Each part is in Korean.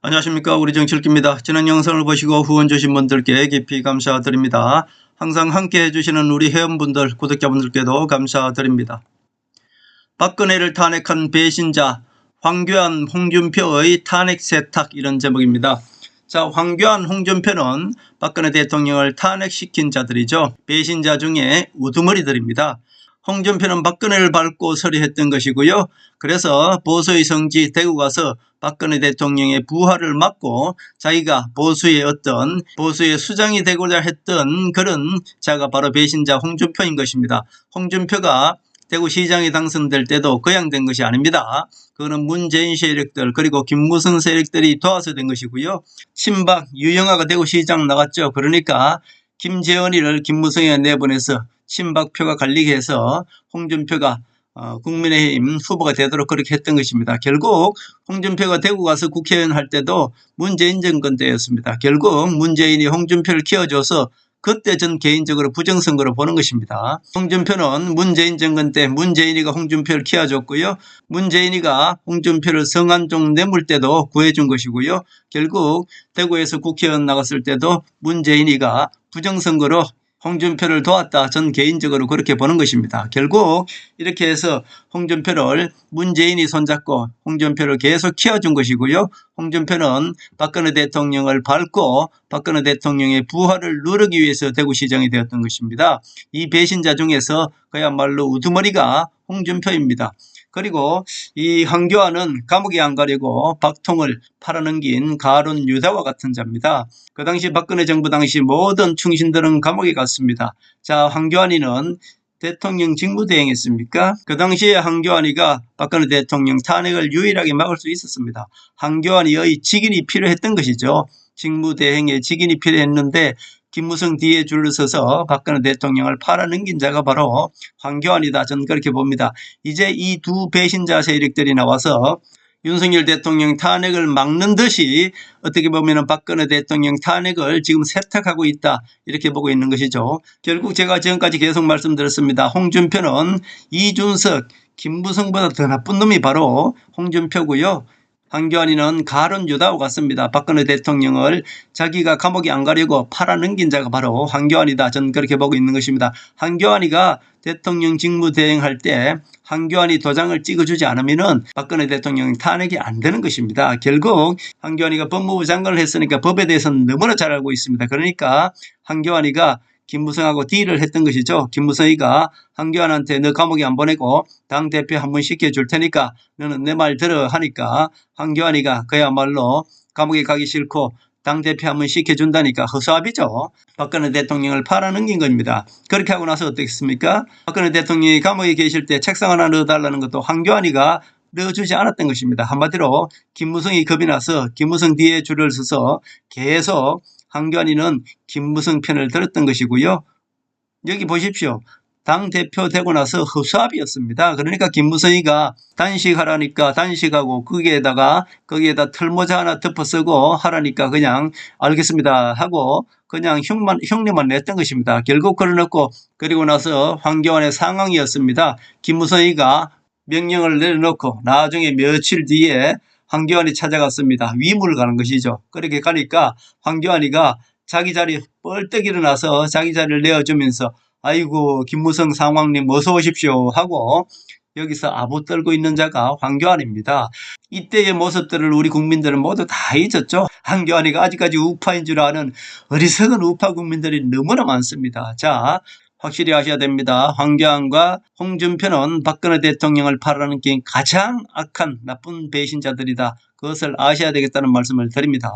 안녕하십니까. 우리 정칠기입니다. 지난 영상을 보시고 후원 주신 분들께 깊이 감사드립니다. 항상 함께 해주시는 우리 회원분들, 구독자분들께도 감사드립니다. 박근혜를 탄핵한 배신자 황교안, 홍준표의 탄핵 세탁, 이런 제목입니다. 자, 황교안, 홍준표는 박근혜 대통령을 탄핵시킨 자들이죠. 배신자 중에 우두머리들입니다. 홍준표는 박근혜를 밟고 서리했던 것이고요. 그래서 보수의 성지 대구 가서 박근혜 대통령의 부활을 막고 자기가 보수의 수장이 되고자 했던 그런 자가 바로 배신자 홍준표인 것입니다. 홍준표가 대구시장이 당선될 때도 거양된 것이 아닙니다. 그거는 문재인 세력들 그리고 김무성 세력들이 도와서 된 것이고요. 친박 유영아가 대구시장 나갔죠. 그러니까 김재원이를 김무성에 내보내서 친박표가 갈리게 해서 홍준표가 국민의힘 후보가 되도록 그렇게 했던 것입니다. 결국 홍준표가 대구 가서 국회의원 할 때도 문재인 정권 때였습니다. 결국 문재인이 홍준표를 키워줘서 그때 전 개인적으로 부정선거로 보는 것입니다. 홍준표는 문재인 정권 때 문재인이가 홍준표를 키워줬고요. 문재인이가 홍준표를 성안종 내물 때도 구해준 것이고요. 결국 대구에서 국회의원 나갔을 때도 문재인이가 부정선거로 홍준표를 도왔다. 전 개인적으로 그렇게 보는 것입니다. 결국 이렇게 해서 홍준표를 문재인이 손잡고 홍준표를 계속 키워준 것이고요. 홍준표는 박근혜 대통령을 밟고 박근혜 대통령의 부활을 누르기 위해서 대구시장이 되었던 것입니다. 이 배신자 중에서 그야말로 우두머리가 홍준표입니다. 그리고 이 황교안은 감옥에 안 가려고 박통을 팔아넘긴 가론 유다와 같은 자입니다. 그 당시 박근혜 정부 당시 모든 충신들은 감옥에 갔습니다. 자, 황교안이는 대통령 직무대행했습니까? 그 당시에 황교안이가 박근혜 대통령 탄핵을 유일하게 막을 수 있었습니다. 황교안이의 직인이 필요했던 것이죠. 직무대행에 직인이 필요했는데 김무성 뒤에 줄을 서서 박근혜 대통령을 팔아넘긴 자가 바로 황교안이다. 저는 그렇게 봅니다. 이제 이 두 배신자 세력들이 나와서 윤석열 대통령 탄핵을 막는 듯이 어떻게 보면 박근혜 대통령 탄핵을 지금 세탁하고 있다. 이렇게 보고 있는 것이죠. 결국 제가 지금까지 계속 말씀드렸습니다. 홍준표는 이준석, 김무성보다 더 나쁜 놈이 바로 홍준표고요. 황교안이는 가론 유다와 같습니다. 박근혜 대통령을 자기가 감옥에 안 가려고 팔아넘긴 자가 바로 황교안이다. 저는 그렇게 보고 있는 것입니다. 황교안이가 대통령 직무 대행할 때 황교안이 도장을 찍어주지 않으면 박근혜 대통령 탄핵이 안 되는 것입니다. 결국 황교안이가 법무부 장관을 했으니까 법에 대해서는 너무나 잘 알고 있습니다. 그러니까 황교안이가 김무성하고 딜을 했던 것이죠. 김무성이가 황교안한테 너 감옥에 안 보내고 당대표 한번 시켜줄 테니까 너는 내 말 들어 하니까 황교안이가 그야말로 감옥에 가기 싫고 당대표 한번 시켜준다니까 허수아비죠. 박근혜 대통령을 팔아넘긴 겁니다. 그렇게 하고 나서 어떻겠습니까? 박근혜 대통령이 감옥에 계실 때 책상 하나 넣어달라는 것도 황교안이가 넣어주지 않았던 것입니다. 한마디로 김무성이 겁이 나서 김무성 뒤에 줄을 서서 계속 황교안이는 김무성 편을 들었던 것이고요. 여기 보십시오. 당대표 되고 나서 허수아비였습니다. 그러니까 김무성이가 단식하라니까 단식하고 거기에다 털모자 하나 덮어 쓰고 하라니까 그냥 알겠습니다 하고 그냥 흉내만 냈던 것입니다. 결국 걸어놓고 그리고 나서 황교안의 상황이었습니다. 김무성이가 명령을 내려놓고 나중에 며칠 뒤에 황교안이 찾아갔습니다. 위무를 가는 것이죠. 그렇게 가니까 황교안이가 자기 자리 뻘떡 일어나서 자기 자리를 내어주면서 아이고 김무성 상황님 어서 오십시오 하고 여기서 아부 떨고 있는 자가 황교안입니다. 이때의 모습들을 우리 국민들은 모두 다 잊었죠. 황교안이가 아직까지 우파인 줄 아는 어리석은 우파 국민들이 너무나 많습니다. 자, 확실히 아셔야 됩니다. 황교안과 홍준표는 박근혜 대통령을 팔아넘긴 가장 악한 나쁜 배신자들이다. 그것을 아셔야 되겠다는 말씀을 드립니다.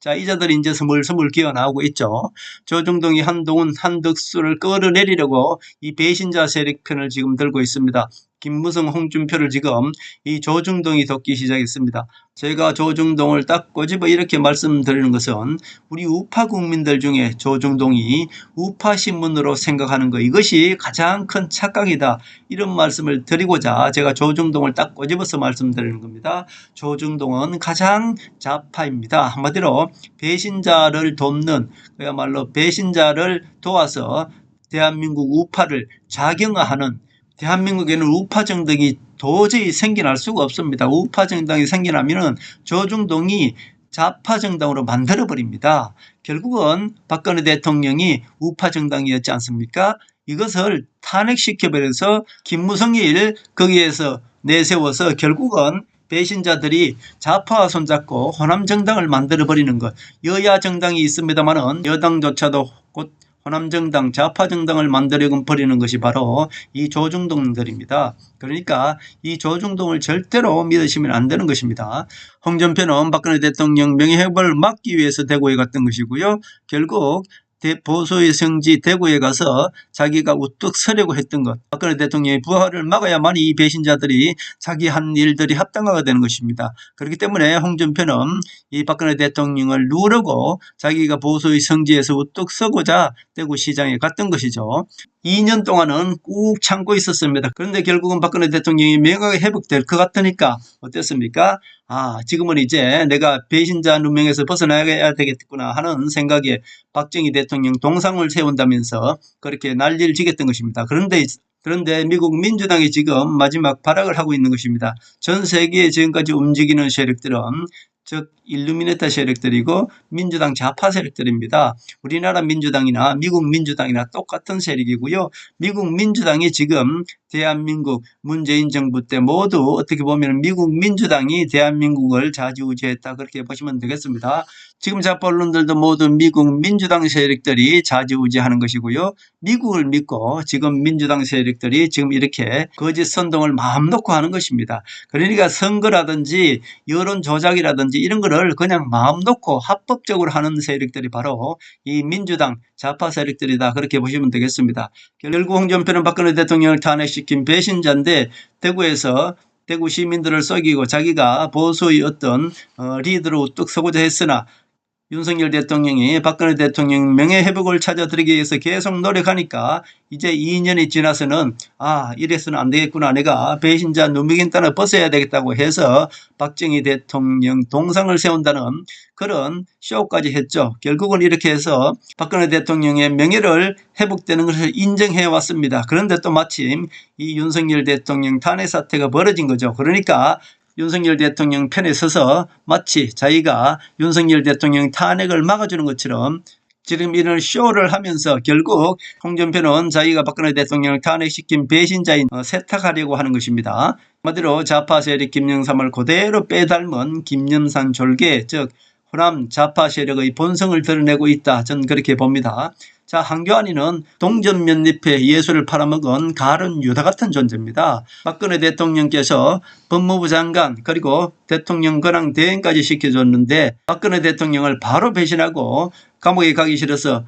자, 이 자들이 이제 스물스물 기어나오고 있죠. 조중동이 한동훈, 한덕수를 끌어내리려고 이 배신자 세력 편을 지금 들고 있습니다. 김무성, 홍준표를 지금 이 조중동이 돕기 시작했습니다. 제가 조중동을 딱 꼬집어 이렇게 말씀드리는 것은 우리 우파 국민들 중에 조중동이 우파 신문으로 생각하는 것, 이것이 가장 큰 착각이다. 이런 말씀을 드리고자 제가 조중동을 딱 꼬집어서 말씀드리는 겁니다. 조중동은 가장 좌파입니다. 한마디로 배신자를 돕는, 그야말로 배신자를 도와서 대한민국 우파를 작용화하는, 대한민국에는 우파 정당이 도저히 생겨날 수가 없습니다. 우파 정당이 생겨나면은 조중동이 좌파 정당으로 만들어버립니다. 결국은 박근혜 대통령이 우파 정당이었지 않습니까? 이것을 탄핵시켜버려서 김무성일 거기에서 내세워서 결국은 배신자들이 좌파와 손잡고 호남 정당을 만들어버리는 것. 여야 정당이 있습니다만은 여당조차도 곧 호남 정당, 좌파 정당을 만들어 버리는 것이 바로 이 조중동들입니다. 그러니까 이 조중동을 절대로 믿으시면 안 되는 것입니다. 홍준표는 박근혜 대통령 명예회복을 막기 위해서 대구에 갔던 것이고요. 결국 보수의 성지 대구에 가서 자기가 우뚝 서려고 했던 것, 박근혜 대통령의 부활을 막아야만 이 배신자들이 자기 한 일들이 합당화가 되는 것입니다. 그렇기 때문에 홍준표는 이 박근혜 대통령을 누르고 자기가 보수의 성지에서 우뚝 서고자 대구시장에 갔던 것이죠. 2년 동안은 꾹 참고 있었습니다. 그런데 결국은 박근혜 대통령이 명예가 회복될 것 같으니까 어땠습니까? 지금은 이제 내가 배신자 누명에서 벗어나야 되겠구나 하는 생각에 박정희 대통령 동상을 세운다면서 그렇게 난리를 지겼던 것입니다. 그런데 미국 민주당이 지금 마지막 발악을 하고 있는 것입니다. 전 세계에 지금까지 움직이는 세력들은 즉 일루미네타 세력들이고 민주당 좌파 세력들입니다. 우리나라 민주당이나 미국 민주당이나 똑같은 세력이고요. 미국 민주당이 지금 대한민국 문재인 정부 때 모두 어떻게 보면 미국 민주당이 대한민국을 좌지우지했다 그렇게 보시면 되겠습니다. 지금 좌파 언론들도 모두 미국 민주당 세력들이 좌지우지하는 것이고요. 미국을 믿고 지금 민주당 세력들이 지금 이렇게 거짓 선동을 마음 놓고 하는 것입니다. 그러니까 선거라든지 여론 조작이라든지 이런 거를 그냥 마음 놓고 합법적으로 하는 세력들이 바로 이 민주당 좌파 세력들이다 그렇게 보시면 되겠습니다. 결국 홍준표는 박근혜 대통령을 탄핵시킨 배신자인데 대구에서 대구 시민들을 속이고 자기가 보수의 어떤 리더로 우뚝 서고자 했으나 윤석열 대통령이 박근혜 대통령 명예회복을 찾아드리기 위해서 계속 노력하니까 이제 2년이 지나서는 이래서는 안 되겠구나. 내가 배신자 누명인 따라 벗어야 되겠다고 해서 박정희 대통령 동상을 세운다는 그런 쇼까지 했죠. 결국은 이렇게 해서 박근혜 대통령의 명예를 회복되는 것을 인정해 왔습니다. 그런데 또 마침 이 윤석열 대통령 탄핵 사태가 벌어진 거죠. 그러니까 윤석열 대통령 편에 서서 마치 자기가 윤석열 대통령 탄핵을 막아주는 것처럼 지금 이런 쇼를 하면서 결국 홍준표는 자기가 박근혜 대통령을 탄핵시킨 배신자인 세탁하려고 하는 것입니다. 한마디로 좌파 세력 김영삼을 그대로 빼닮은 김영삼 졸개, 즉 호남 좌파 세력의 본성을 드러내고 있다. 저는 그렇게 봅니다. 자, 한교안이는 동전면잎에 예술을 팔아먹은 가론 유다 같은 존재입니다. 박근혜 대통령께서 법무부 장관 그리고 대통령 권한 대행까지 시켜줬는데 박근혜 대통령을 바로 배신하고 감옥에 가기 싫어서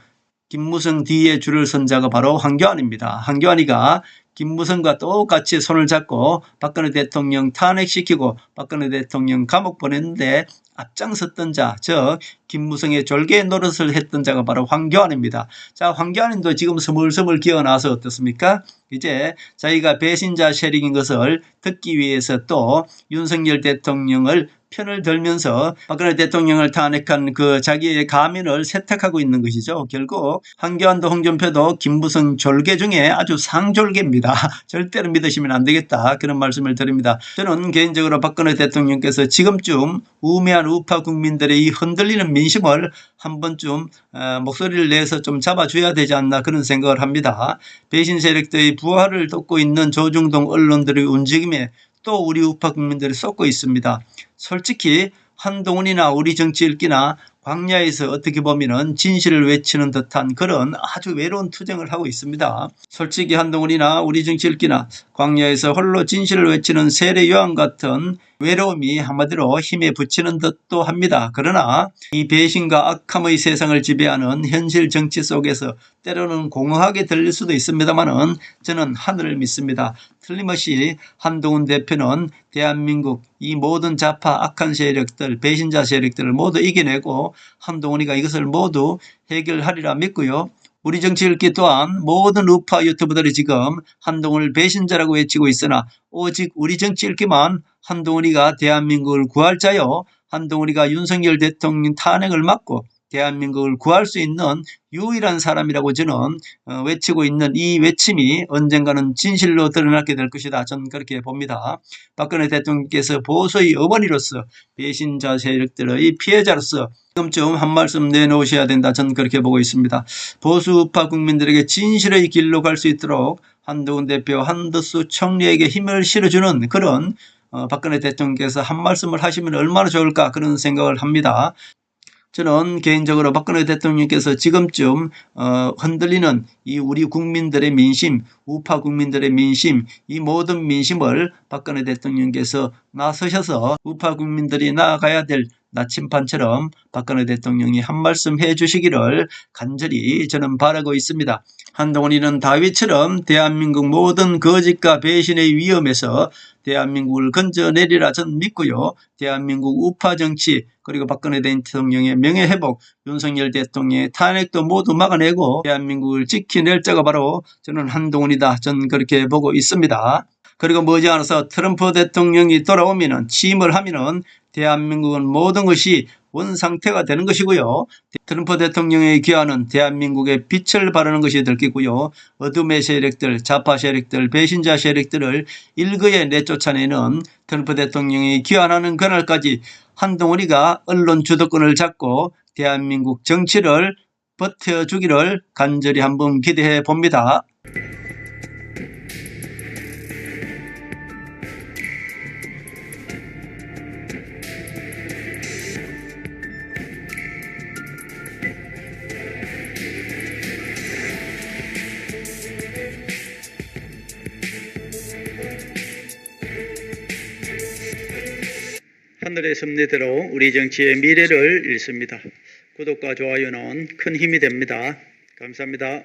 김무성 뒤에 줄을 선 자가 바로 한교안입니다. 한교안이가 김무성과 똑같이 손을 잡고 박근혜 대통령 탄핵시키고 박근혜 대통령 감옥 보냈는데 앞장섰던 자, 즉 김무성의 졸개 노릇을 했던 자가 바로 황교안입니다. 자, 황교안도 지금 스물스물 기어나서 어떻습니까? 이제 자기가 배신자 세력인 것을 듣기 위해서 또 윤석열 대통령을 편을 들면서 박근혜 대통령을 탄핵한 그 자기의 가면을 세탁하고 있는 것이죠. 결국 황교안도 홍준표도 김무성 졸개 중에 아주 상졸개입니다. 절대로 믿으시면 안 되겠다 그런 말씀을 드립니다. 저는 개인적으로 박근혜 대통령께서 지금쯤 우매한 우파 국민들의 이 흔들리는 민심을 한 번쯤 목소리를 내서 좀 잡아줘야 되지 않나 그런 생각을 합니다. 배신 세력들의 부활을 돕고 있는 조중동 언론들의 움직임에 또 우리 우파 국민들이 쏟고 있습니다. 솔직히 한동훈이나 우리 정치 읽기나 광야에서 어떻게 보면은 진실을 외치는 듯한 그런 아주 외로운 투쟁을 하고 있습니다. 솔직히 한동훈이나 우리 정치 읽기나 광야에서 홀로 진실을 외치는 세례 요한 같은 외로움이 한마디로 힘에 붙이는 듯도 합니다. 그러나 이 배신과 악함의 세상을 지배하는 현실 정치 속에서 때로는 공허하게 들릴 수도 있습니다만은 저는 하늘을 믿습니다. 틀림없이 한동훈 대표는 대한민국 이 모든 좌파 악한 세력들 배신자 세력들을 모두 이겨내고 한동훈이가 이것을 모두 해결하리라 믿고요. 우리 정치 읽기 또한 모든 우파 유튜버들이 지금 한동훈을 배신자라고 외치고 있으나 오직 우리 정치 읽기만 한동훈이가 대한민국을 구할 자요 한동훈이가 윤석열 대통령 탄핵을 막고 대한민국을 구할 수 있는 유일한 사람이라고 저는 외치고 있는 이 외침이 언젠가는 진실로 드러나게 될 것이다. 저는 그렇게 봅니다. 박근혜 대통령께서 보수의 어머니로서 배신자 세력들의 피해자로서 지금쯤 한 말씀 내놓으셔야 된다. 저는 그렇게 보고 있습니다. 보수 우파 국민들에게 진실의 길로 갈 수 있도록 한동훈 대표, 한덕수 총리에게 힘을 실어주는 그런 박근혜 대통령께서 한 말씀을 하시면 얼마나 좋을까 그런 생각을 합니다. 저는 개인적으로 박근혜 대통령께서 지금쯤 흔들리는 이 우리 국민들의 민심, 우파 국민들의 민심, 이 모든 민심을 박근혜 대통령께서 나서셔서 우파 국민들이 나아가야 될 나침반처럼 박근혜 대통령이 한 말씀 해주시기를 간절히 저는 바라고 있습니다. 한동훈이는 다윗처럼 대한민국 모든 거짓과 배신의 위험에서 대한민국을 건져내리라 저는 믿고요. 대한민국 우파 정치 그리고 박근혜 대통령의 명예회복, 윤석열 대통령의 탄핵도 모두 막아내고 대한민국을 지켜낼 자가 바로 저는 한동훈이다. 저는 그렇게 보고 있습니다. 그리고 머지않아서 트럼프 대통령이 돌아오면은 취임을 하면은 대한민국은 모든 것이 원상태가 되는 것이고요. 트럼프 대통령의 귀환은 대한민국의 빛을 발하는 것이 될 거고요. 어둠의 세력들, 좌파 세력들, 배신자 세력들을 일거에 내쫓아내는 트럼프 대통령이 귀환하는 그날까지 한동훈이가 언론 주도권을 잡고 대한민국 정치를 버텨주기를 간절히 한번 기대해 봅니다. 하늘의 섭리대로 우리 정치의 미래를 읽습니다. 구독과 좋아요는 큰 힘이 됩니다. 감사합니다.